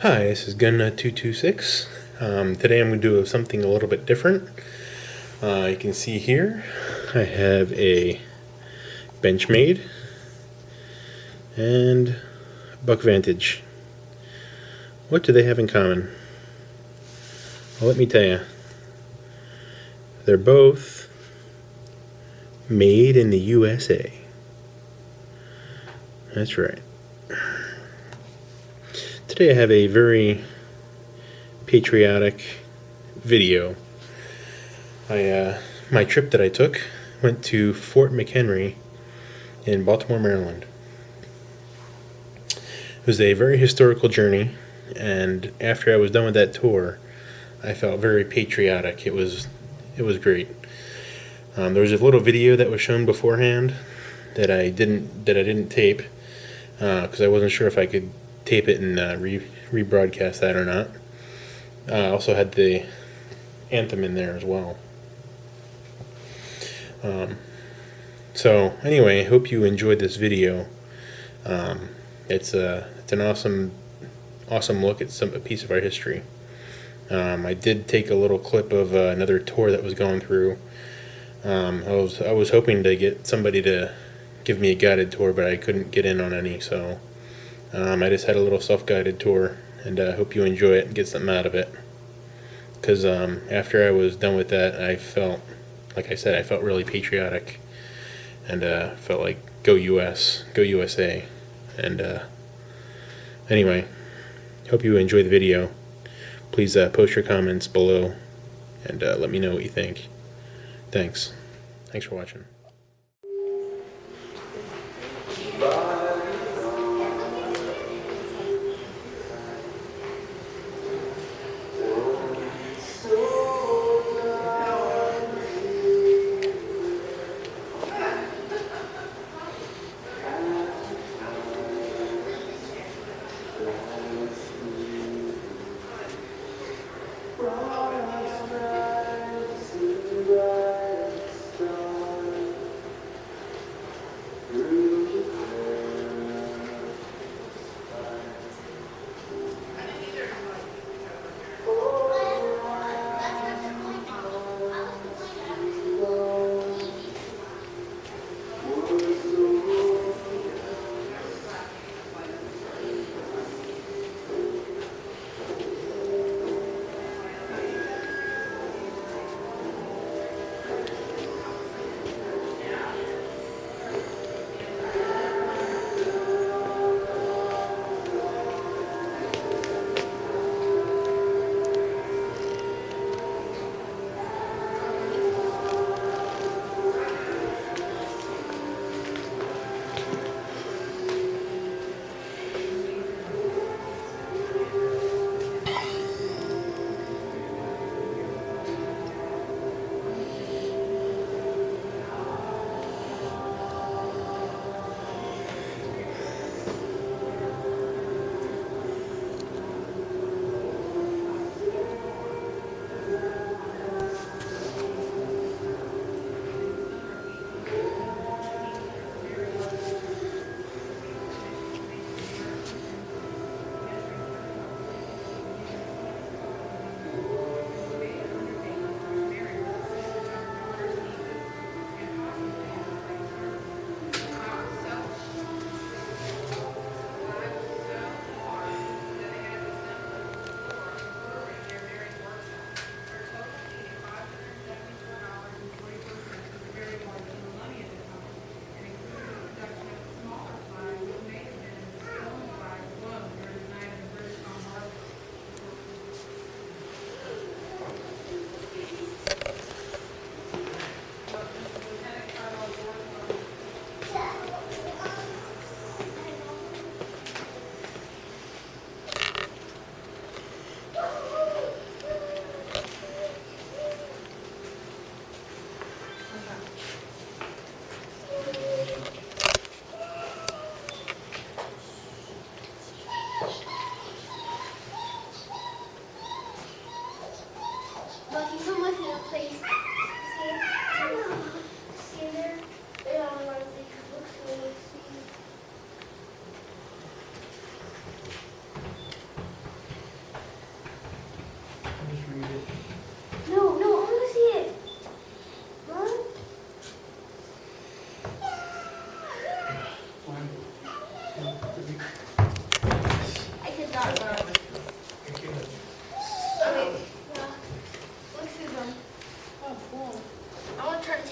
Hi, this is Gun226. Today I'm going to do something a little bit different. You can see here I have a Benchmade and Buck Vantage. What do they have in common? Well, let me tell you. They're both made in the USA. That's right. Today I have a very patriotic video. My trip that I took went to Fort McHenery in Baltimore, Maryland. It was a very historical journey, and after I was done with that tour, I felt very patriotic. It was great. There was a little video that was shown beforehand that I didn't tape because I wasn't sure if I could tape it and rebroadcast that or not. I also had the anthem in there as well. So anyway, I hope you enjoyed this video. It's an awesome look at a piece of our history. I did take a little clip of another tour that was going through. I was hoping to get somebody to give me a guided tour, but I couldn't get in on any, so I just had a little self-guided tour, and I hope you enjoy it and get something out of it. Because after I was done with that, I felt, like I said, I felt really patriotic, and felt like go US, go USA. And anyway, hope you enjoy the video. Please post your comments below and let me know what you think. Thanks for watching.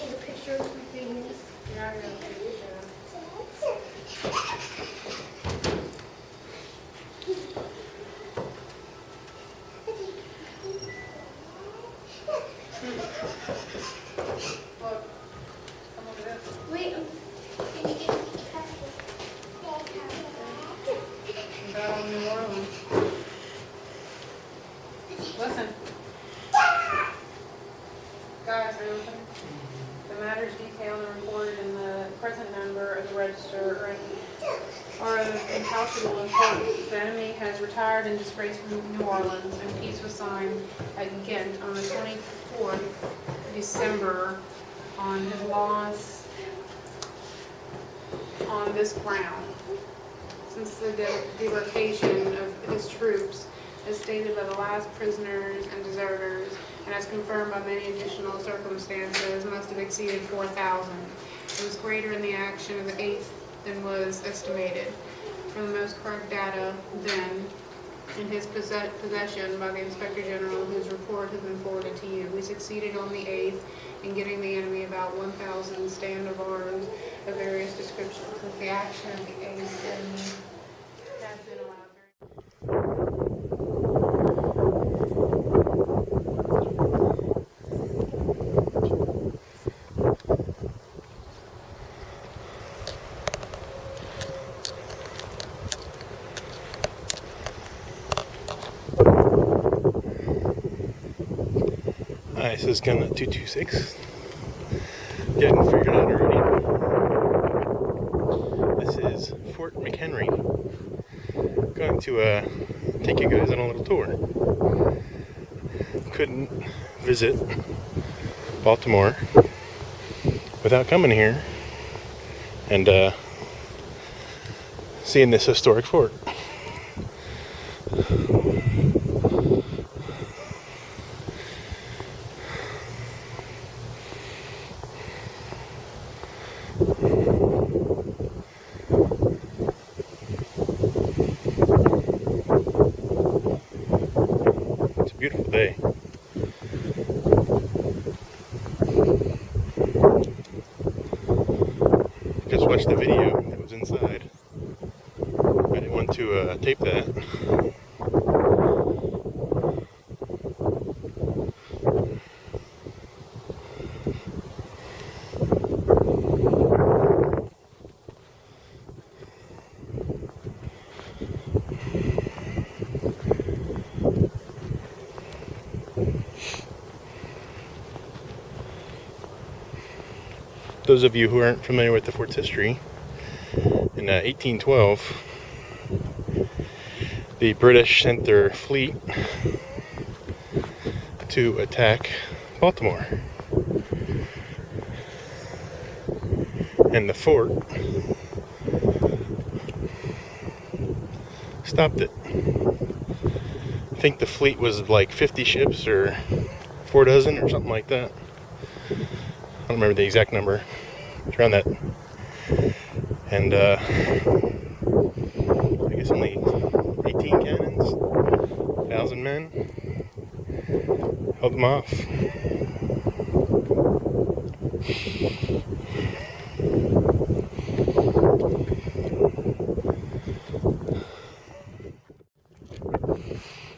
take a picture of my things. Yeah, I gotta take a picture. Look, some of this. Wait, can you get About New Orleans. Listen. Guys, are you listening? The matters detailed and reported in the present number of the register are of incalculable importance. The enemy has retired in disgrace from New Orleans, and peace was signed at Ghent on the 24th December on his loss on this ground. Since the debarkation of his troops, as stated by the last prisoners and deserters, and as confirmed by many additional circumstances, must have exceeded 4,000. It was greater in the action of the 8th than was estimated. From the most correct data then in his possession by the Inspector General, whose report has been forwarded to you, we succeeded on the 8th in getting the enemy about 1,000 stand of arms of various descriptions. Since the action of the 8th, the enemy has been allowed very Alright, so this is gun 226. Getting figured out already. This is Fort McHenery. Going to take you guys on a little tour. Couldn't visit Baltimore without coming here and seeing this historic fort. It's a beautiful day. Just watched the video that was inside. I didn't want to tape that. Those of you who aren't familiar with the fort's history, in 1812, the British sent their fleet to attack Baltimore. And the fort stopped it. I think the fleet was like 50 ships or 4 dozen or something like that. I don't remember the exact number. It's around that. And I guess only 18 cannons, 1,000 men held them off.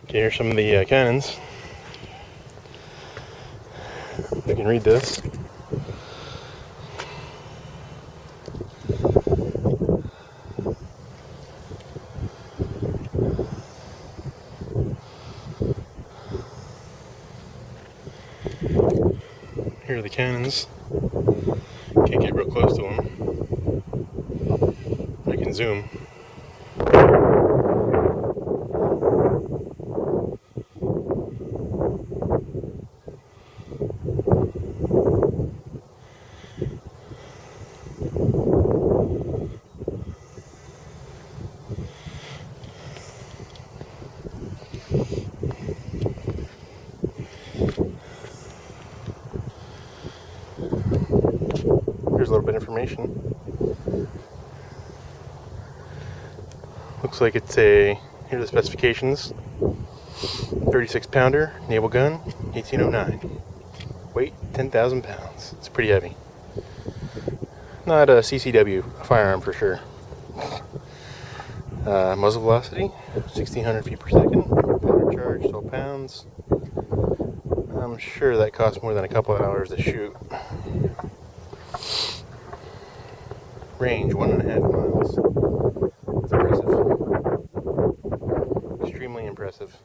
Okay, here's some of the cannons. You can read this. Here are the cannons. Can't get real close to them. I can zoom. Here's a little bit of information. Looks like it's here are the specifications. 36 pounder naval gun, 1809. Weight 10,000 pounds. It's pretty heavy. Not a CCW firearm for sure. Muzzle velocity, 1,600 feet per second. Powder charge, 12 pounds. I'm sure that costs more than a couple of hours to shoot. Range, 1.5 miles. It's impressive. Extremely impressive.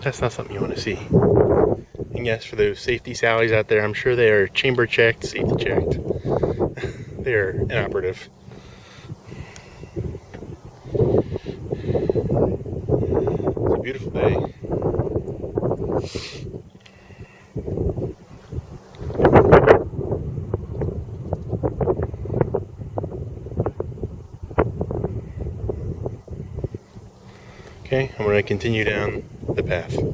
That's not something you want to see. And yes, for those safety sallies out there, I'm sure they are chamber checked, safety checked. They're inoperative. It's a beautiful day. Okay, I'm going to continue down the path. Ships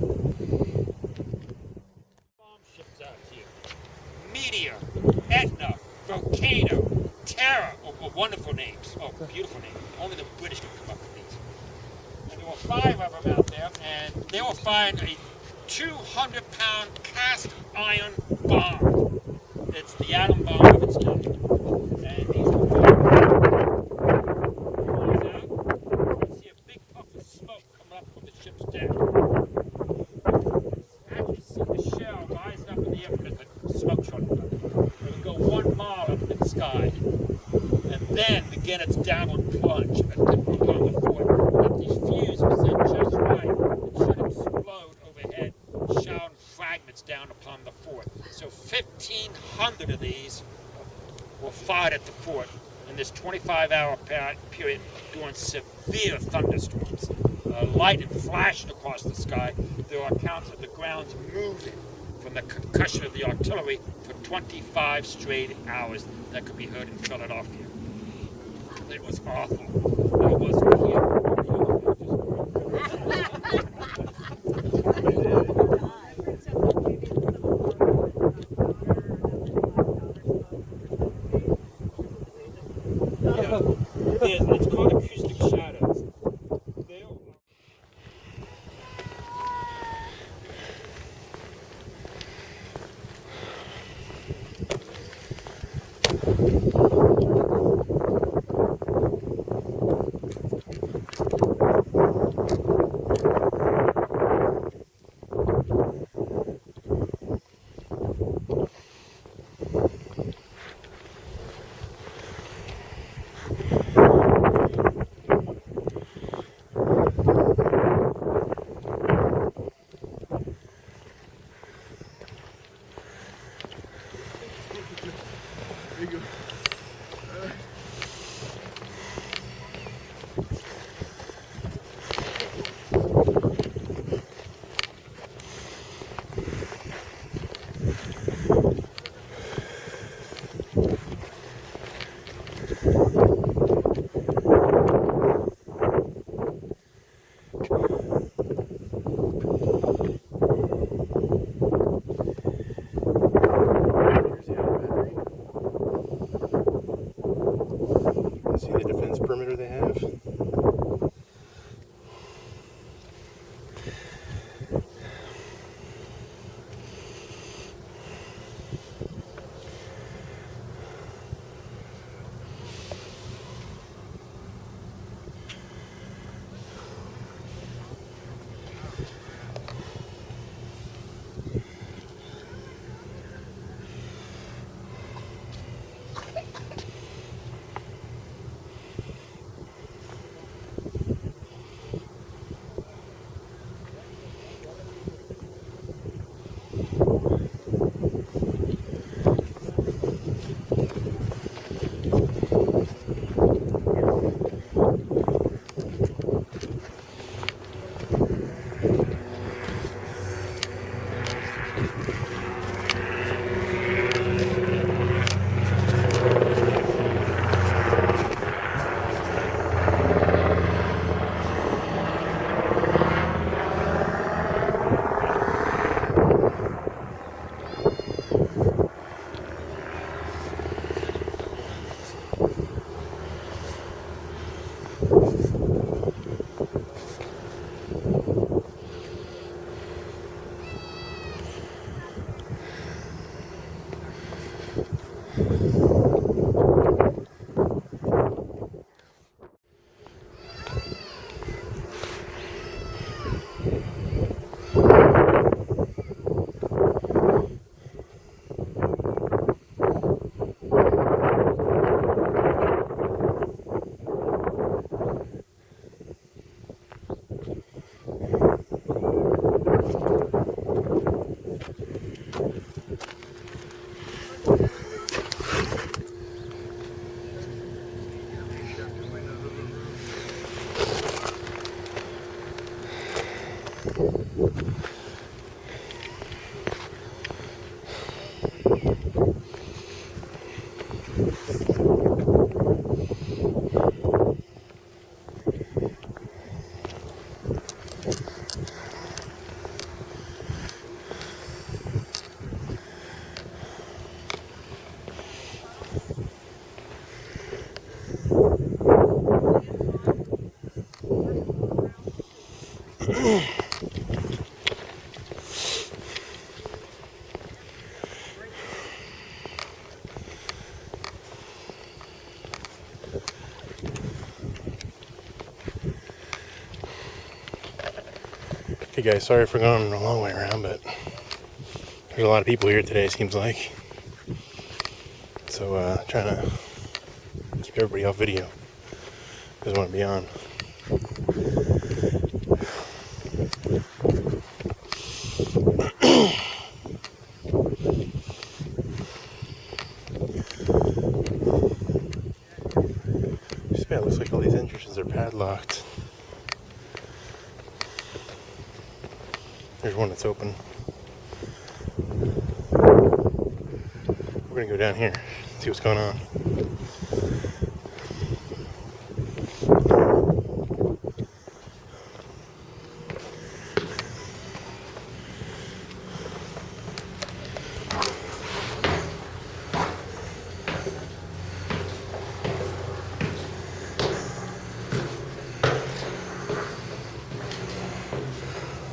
out here. Meteor, Etna, Volcano, Terra. Oh, wonderful names. Oh, beautiful names. Only the British can come up with these. And there were 5 of them out there, and they will find a 200-pound cast iron bomb. It's the atom bomb of its kind. And these were out. You see a big puff of smoke coming up from the ship's deck. Actually see the shell rising up in the air because the smoke shot it. It would go 1 mile up in the sky, and then begin its downward plunge upon the fort. If the fuse was set just right, it should explode overhead, showering fragments down upon the fort. So 1,500 of these were fired at the fort in this 25-hour period during severe thunderstorms. Lightning flashing across the sky. There are accounts of the grounds moving from the concussion of the artillery for 25 straight hours that could be heard in Philadelphia. It was awful. I wasn't here. It's called acoustic shadows. Okay guys, sorry for going a long way around, but there's a lot of people here today, it seems like. So trying to keep everybody off video. Doesn't want to be on. It looks like all these entrances are padlocked. There's one that's open. We're gonna go down here, see what's going on.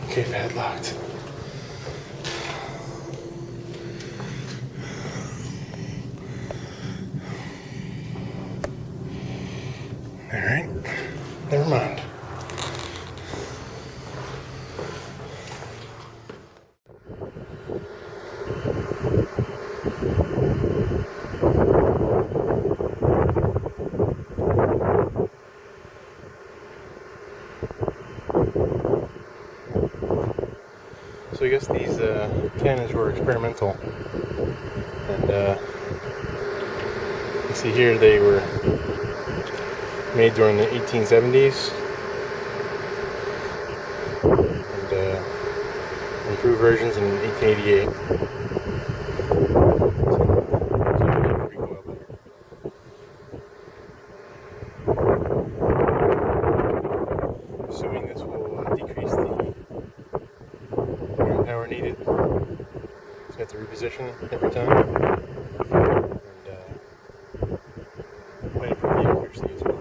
Okay, padlocked. Alright, never mind. So I guess these cannons were experimental, and you see here they were made during the 1870s, and improved versions in 1888. Assuming this will decrease the power needed. So you have to reposition every time, and might improve the accuracy as well.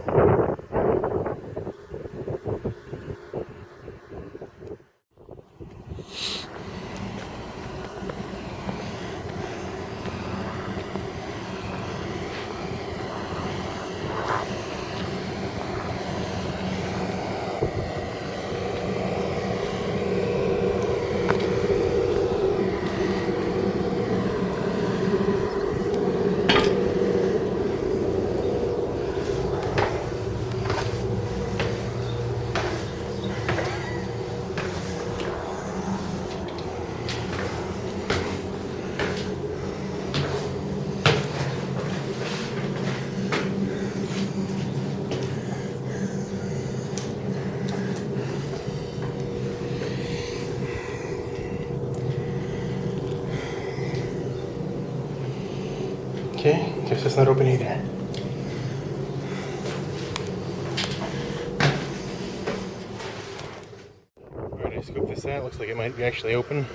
Okay, guess it's not open either. Alright, I scooped this out. Looks like it might be actually open.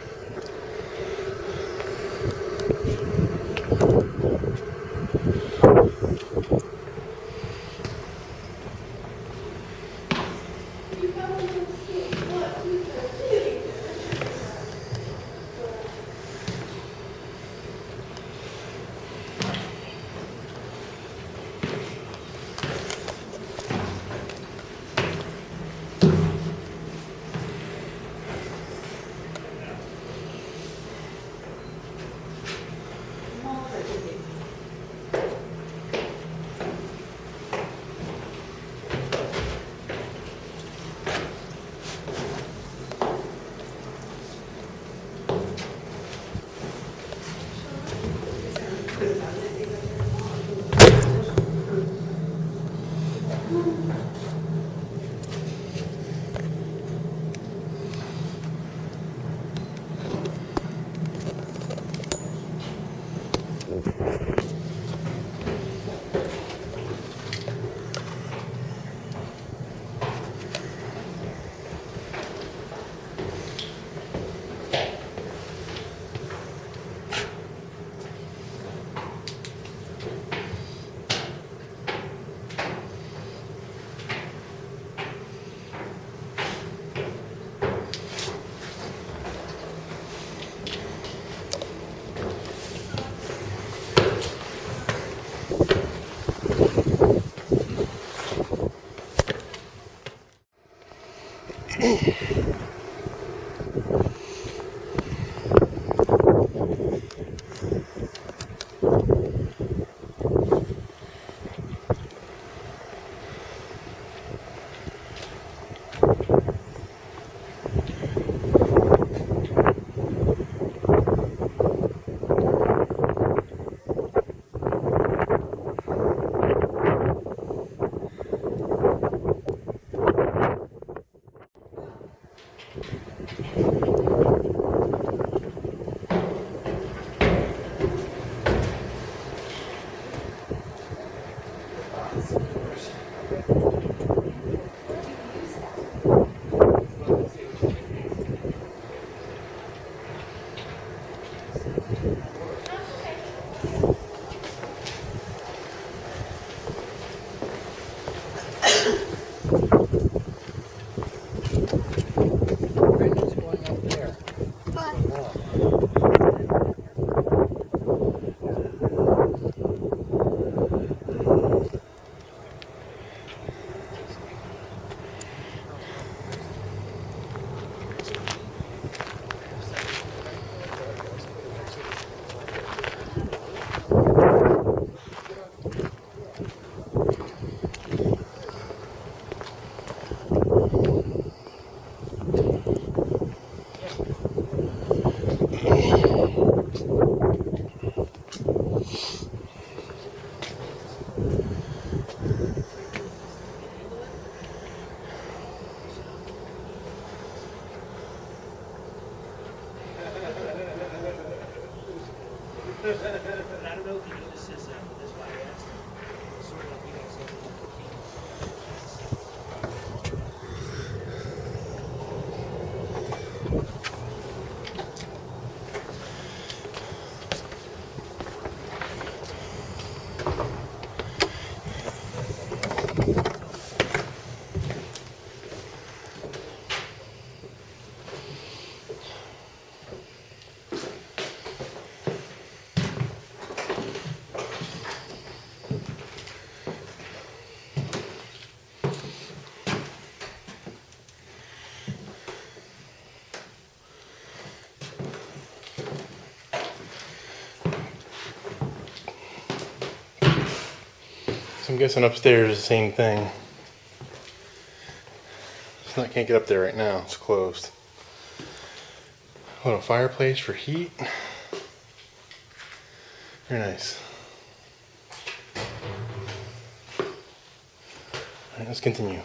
Brendan's going up there. I don't know if you knew this is why I asked him. Sort of like you guys have So I'm guessing upstairs is the same thing. I can't get up there right now. It's closed. What, a fireplace for heat? Very nice. Alright, let's continue.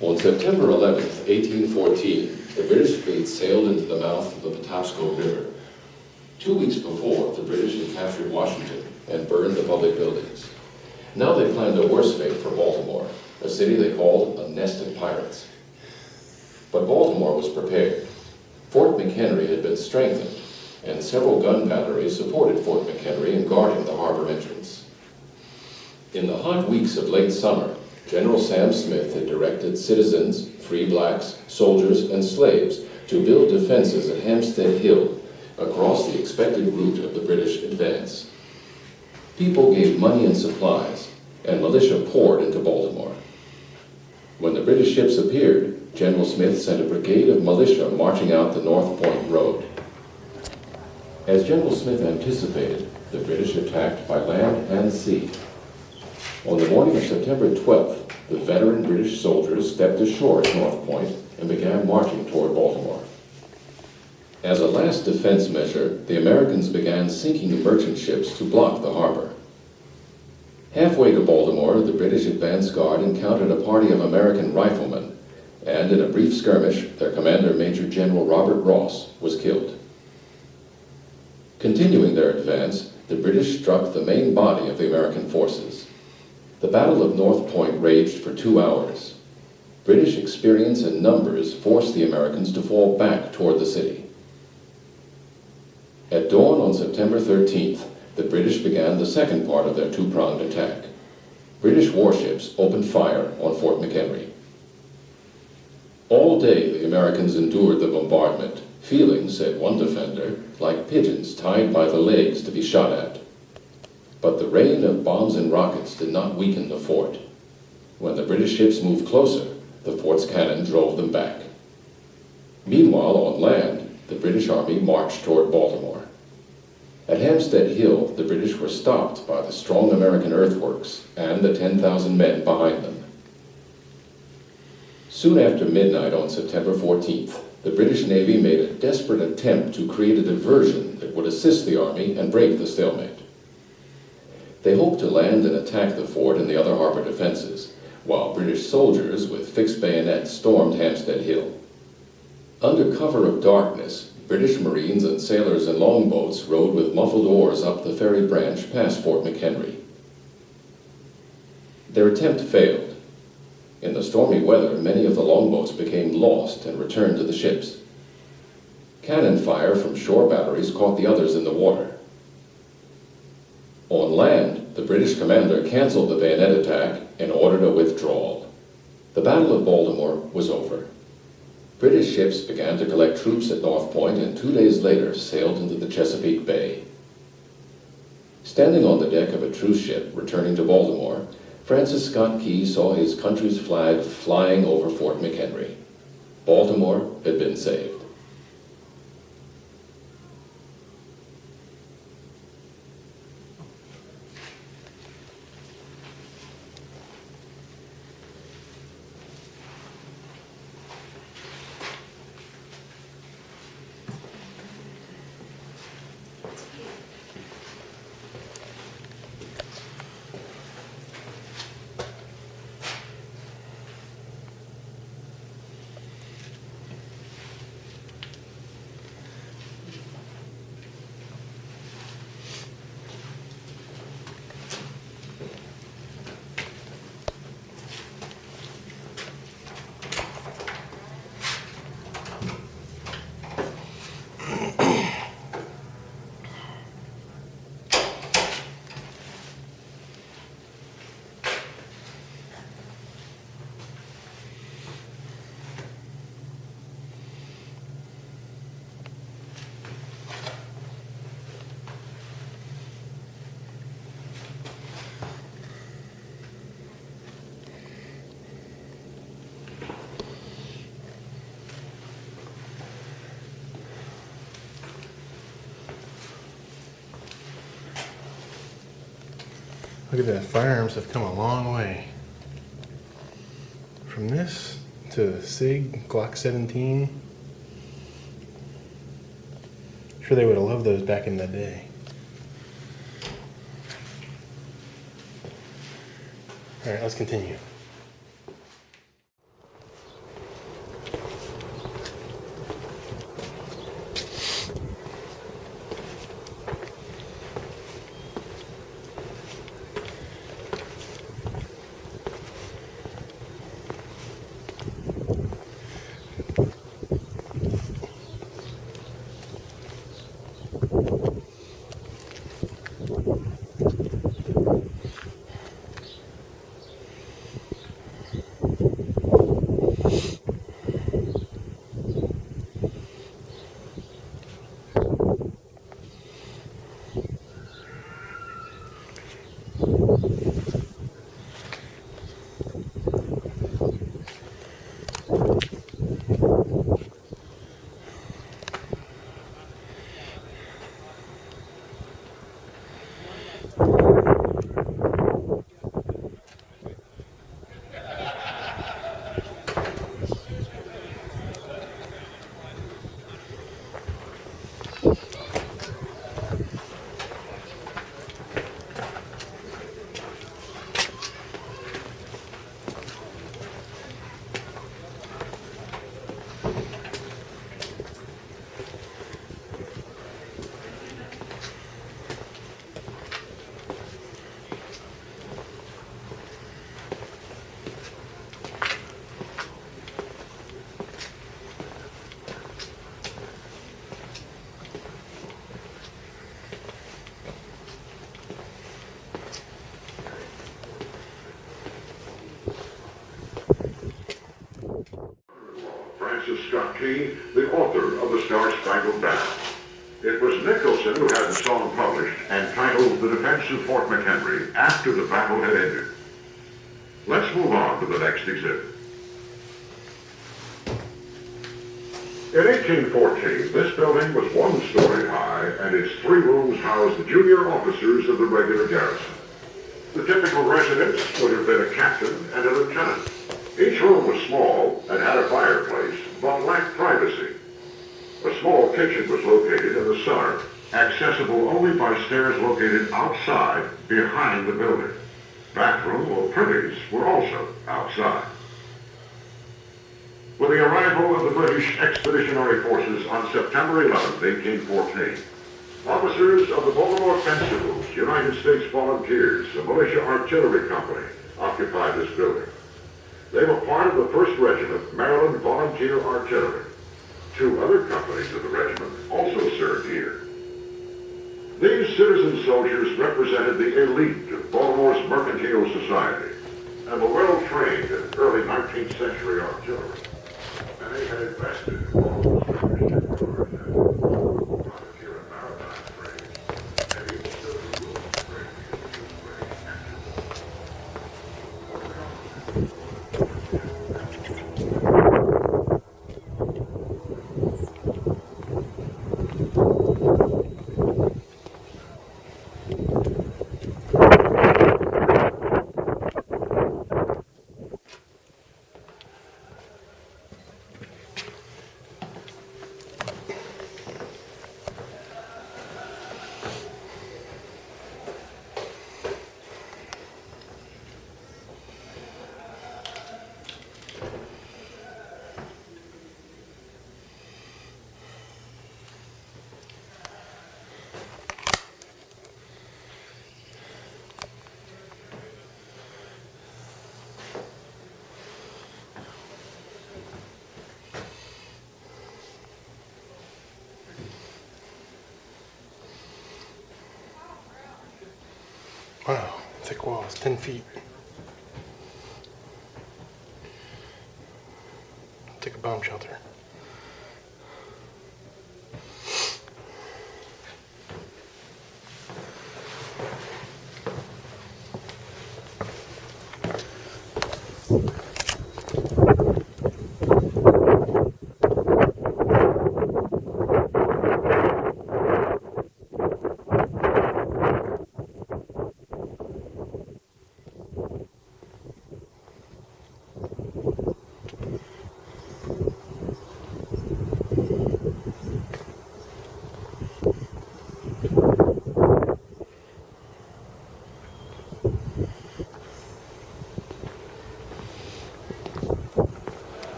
On September 11th, 1814, the British fleet sailed into the mouth of the Patapsco River. 2 weeks before, the British had captured Washington and burned the public buildings. Now they planned a worse fate for Baltimore, a city they called a nest of pirates. But Baltimore was prepared. Fort McHenery had been strengthened, and several gun batteries supported Fort McHenery in guarding the harbor entrance. In the hot weeks of late summer, General Sam Smith had directed citizens, free blacks, soldiers, and slaves to build defenses at Hampstead Hill across the expected route of the British advance. People gave money and supplies, and militia poured into Baltimore. When the British ships appeared, General Smith sent a brigade of militia marching out the North Point Road. As General Smith anticipated, the British attacked by land and sea. On the morning of September 12th, the veteran British soldiers stepped ashore at North Point and began marching toward Baltimore. As a last defense measure, the Americans began sinking merchant ships to block the harbor. Halfway to Baltimore, the British advance guard encountered a party of American riflemen, and in a brief skirmish, their commander, Major General Robert Ross, was killed. Continuing their advance, the British struck the main body of the American forces. The Battle of North Point raged for 2 hours. British experience and numbers forced the Americans to fall back toward the city. At dawn on September 13th, the British began the second part of their two-pronged attack. British warships opened fire on Fort McHenry. All day the Americans endured the bombardment, feeling, said one defender, like pigeons tied by the legs to be shot at. But the rain of bombs and rockets did not weaken the fort. When the British ships moved closer, the fort's cannon drove them back. Meanwhile, on land, the British Army marched toward Baltimore. At Hampstead Hill, the British were stopped by the strong American earthworks and the 10,000 men behind them. Soon after midnight on September 14th, the British Navy made a desperate attempt to create a diversion that would assist the Army and break the stalemate. They hoped to land and attack the fort and the other harbor defenses, while British soldiers with fixed bayonets stormed Hampstead Hill. Under cover of darkness, British Marines and sailors in longboats rowed with muffled oars up the ferry branch past Fort McHenry. Their attempt failed. In the stormy weather, many of the longboats became lost and returned to the ships. Cannon fire from shore batteries caught the others in the water. On land, the British commander canceled the bayonet attack and ordered a withdrawal. The Battle of Baltimore was over. British ships began to collect troops at North Point and 2 days later sailed into the Chesapeake Bay. Standing on the deck of a truce ship returning to Baltimore, Francis Scott Key saw his country's flag flying over Fort McHenry. Baltimore had been saved. Look at that, firearms have come a long way. From this to SIG, Glock 17. Sure they would have loved those back in the day. Alright, let's continue. Francis Scott Key, the author of the Star-Spangled Banner. It was Nicholson who had the song published and titled The Defense of Fort McHenry after the battle had ended. Let's move on to the next exhibit. In 1814, this building was 1 story high, and its 3 rooms housed the junior officers of the regular garrison. The typical residence would have been a captain and a lieutenant. Each room was small and had a fireplace, but lacked privacy. small kitchen was located in the cellar, accessible only by stairs located outside behind the building. Bathroom or privies were also outside. With the arrival of the British Expeditionary Forces on September 11, 1814, officers of the Baltimore Fencibles, United States Volunteers, a militia artillery company, occupied this building. They were part of the 1st Regiment, Maryland Volunteer Artillery. 2 other companies of the regiment also served here. These citizen soldiers represented the elite of Baltimore's mercantile society and were well trained in early 19th century artillery. And they had invested in Baltimore's membership program, frontier and maritime trade, and even stood the rules of trade against the British actions. Wow, thick walls, 10 feet. It's like a bomb shelter.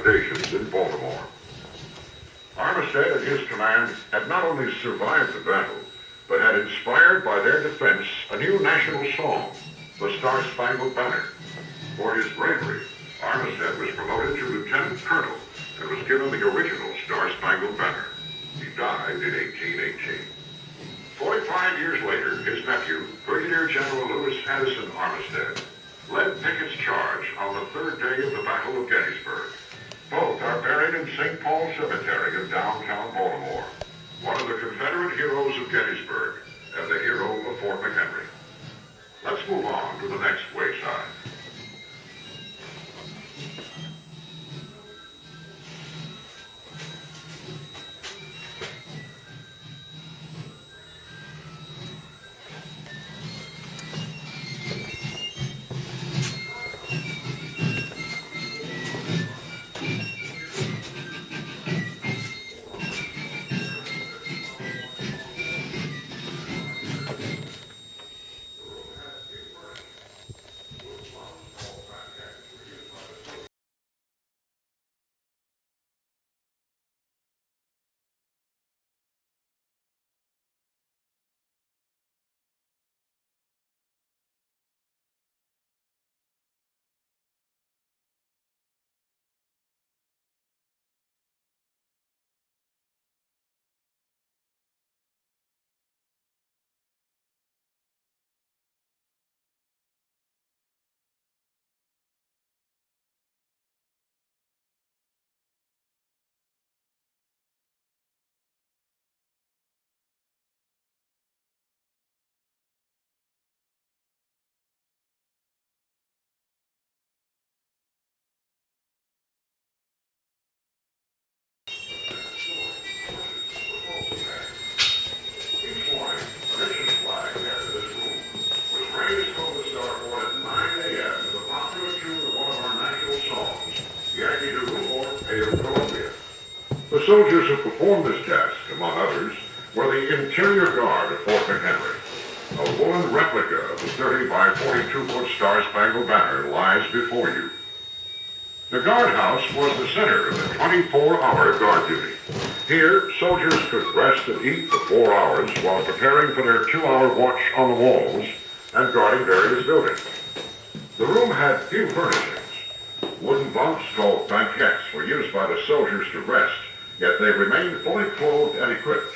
accommodations in Baltimore. Armistead and his command had not only survived the battle, but had inspired by their defense a new national song, the Star-Spangled Banner. For his bravery, Armistead was promoted to lieutenant colonel and was given the original Star-Spangled Banner. He died in 1818. 45 years later, his nephew, Brigadier General Lewis Addison Armistead, led Pickett's charge on the third day of the Battle of Gettysburg. Both are buried in St. Paul Cemetery in downtown Baltimore, one of the Confederate heroes of Gettysburg and the hero of Fort McHenry. Let's move on to the next wayside. The soldiers who performed this task, among others, were the Interior Guard of Fort McHenry. A woolen replica of the 30 by 42-foot Star-Spangled Banner lies before you. The guardhouse was the center of the 24-hour guard duty. Here, soldiers could rest and eat for 4 hours while preparing for their 2-hour watch on the walls and guarding various buildings. The room had few furnishings. Wooden bunks called banquettes were used by the soldiers to rest, yet they remained fully clothed and equipped.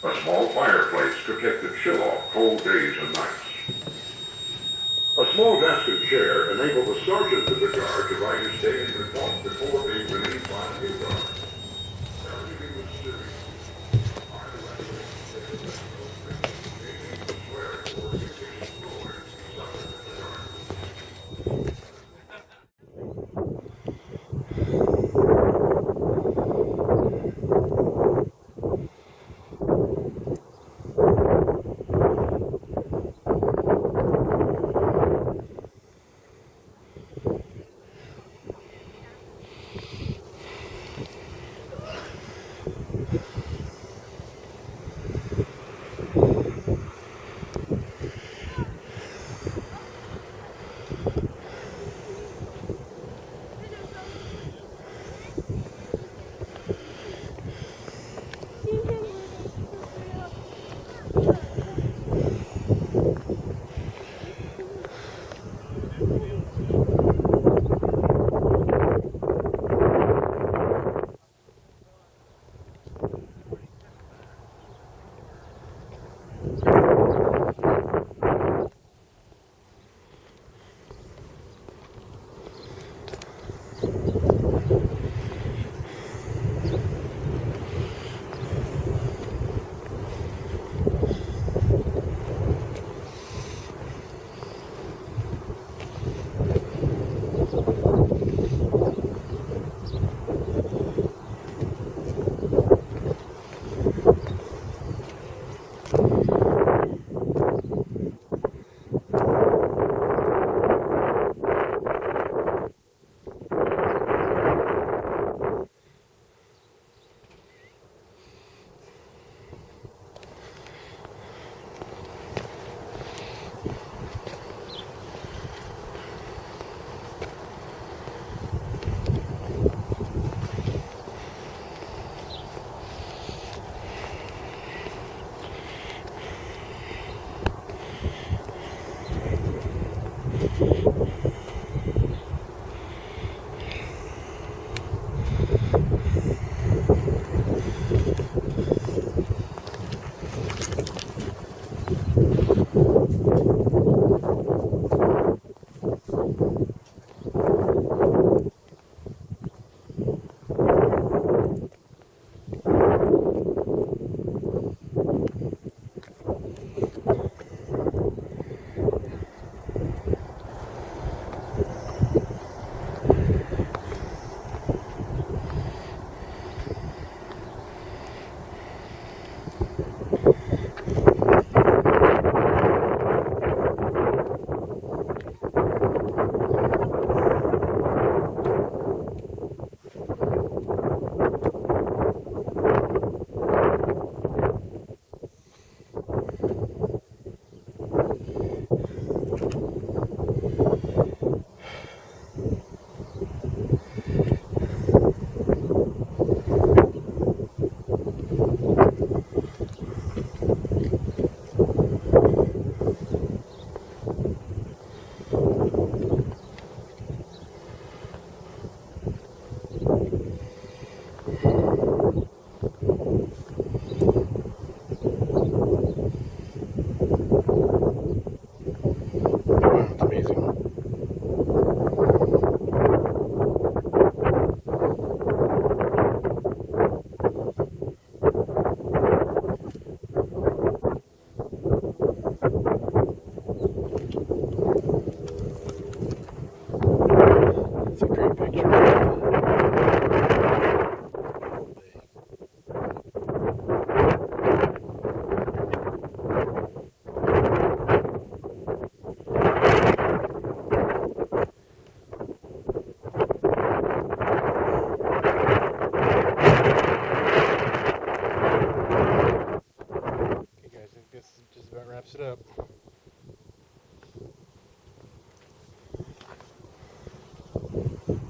A small fireplace could take the chill off cold days and nights. A small desk and chair enabled the sergeant of the guard to write his daily report before being relieved by the new guard. Everything was serious.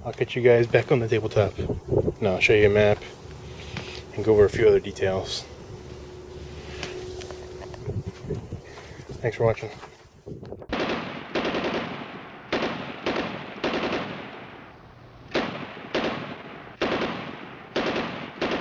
I'll catch you guys back on the tabletop. Now I'll show you a map and go over a few other details. Thanks for watching.